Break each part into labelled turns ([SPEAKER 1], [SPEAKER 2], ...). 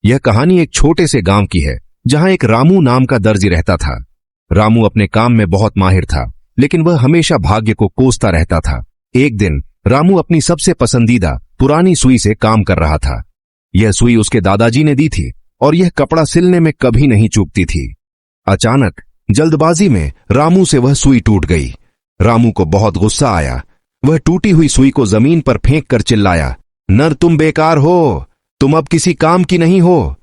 [SPEAKER 1] यह कहानी एक छोटे से गांव की है जहां एक रामू नाम का दर्जी रहता था। रामू अपने काम में बहुत माहिर था, लेकिन वह हमेशा भाग्य को कोसता रहता था। एक दिन रामू अपनी सबसे पसंदीदा पुरानी सुई से काम कर रहा था। यह सुई उसके दादाजी ने दी थी और यह कपड़ा सिलने में कभी नहीं चूकती थी। अचानक जल्दबाजी में रामू से वह सुई टूट गई। रामू को बहुत गुस्सा आया। वह टूटी हुई सुई को जमीन पर फेंक कर चिल्लाया, नर तुम बेकार हो, तुम अब किसी काम की नहीं हो।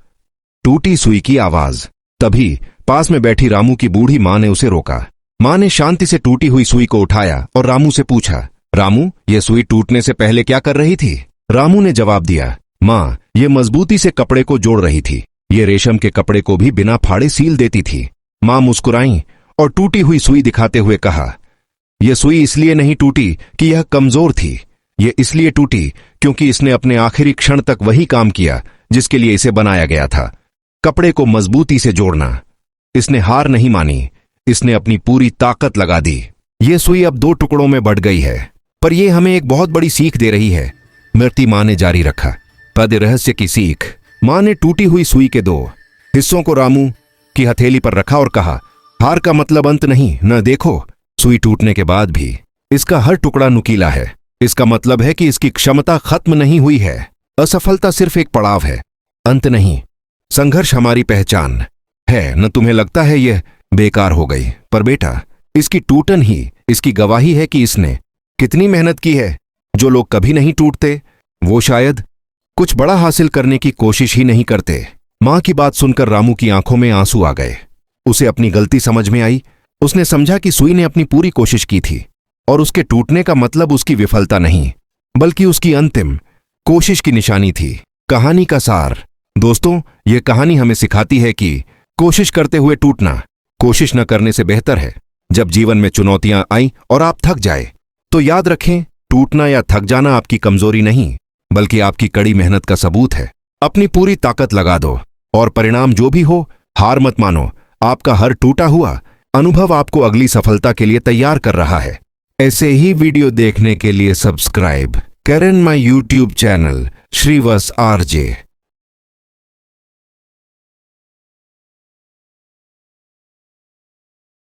[SPEAKER 1] टूटी सुई की आवाज। तभी पास में बैठी रामू की बूढ़ी मां ने उसे रोका। मां ने शांति से टूटी हुई सुई को उठाया और रामू से पूछा, रामू, यह सुई टूटने से पहले क्या कर रही थी? रामू ने जवाब दिया, मां, यह मजबूती से कपड़े को जोड़ रही थी। ये रेशम के कपड़े को भी बिना फाड़े सील देती थी। मां मुस्कुराई और टूटी हुई सुई दिखाते हुए कहा, यह सुई इसलिए नहीं टूटी कि यह कमजोर थी, यह इसलिए टूटी क्योंकि इसने अपने आखिरी क्षण तक वही काम किया जिसके लिए इसे बनाया गया था, कपड़े को मजबूती से जोड़ना। इसने हार नहीं मानी, इसने अपनी पूरी ताकत लगा दी। यह सुई अब 2 टुकड़ों में बढ़ गई है, पर यह हमें एक बहुत बड़ी सीख दे रही है, मृत्यु मां ने जारी रखा। पद रहस्य की सीख। मां ने टूटी हुई सुई के 2 हिस्सों को रामू की हथेली पर रखा और कहा, हार का मतलब अंत नहीं, न देखो, सुई टूटने के बाद भी इसका हर टुकड़ा नुकीला है। इसका मतलब है कि इसकी क्षमता खत्म नहीं हुई है। असफलता सिर्फ एक पड़ाव है, अंत नहीं। संघर्ष हमारी पहचान है। न तुम्हें लगता है यह बेकार हो गई, पर बेटा, इसकी टूटन ही इसकी गवाही है कि इसने कितनी मेहनत की है। जो लोग कभी नहीं टूटते वो शायद कुछ बड़ा हासिल करने की कोशिश ही नहीं करते। मां की बात सुनकर रामू की आंखों में आंसू आ गए। उसे अपनी गलती समझ में आई। उसने समझा कि सुई ने अपनी पूरी कोशिश की थी और उसके टूटने का मतलब उसकी विफलता नहीं, बल्कि उसकी अंतिम कोशिश की निशानी थी। कहानी का सार। दोस्तों, यह कहानी हमें सिखाती है कि कोशिश करते हुए टूटना कोशिश न करने से बेहतर है। जब जीवन में चुनौतियां आई और आप थक जाए तो याद रखें, टूटना या थक जाना आपकी कमजोरी नहीं, बल्कि आपकी कड़ी मेहनत का सबूत है। अपनी पूरी ताकत लगा दो और परिणाम जो भी हो, हार मत मानो। आपका हर टूटा हुआ अनुभव आपको अगली सफलता के लिए तैयार कर रहा है। ऐसे ही वीडियो देखने के लिए सब्सक्राइब करें my YouTube channel Shrivatsa RJ.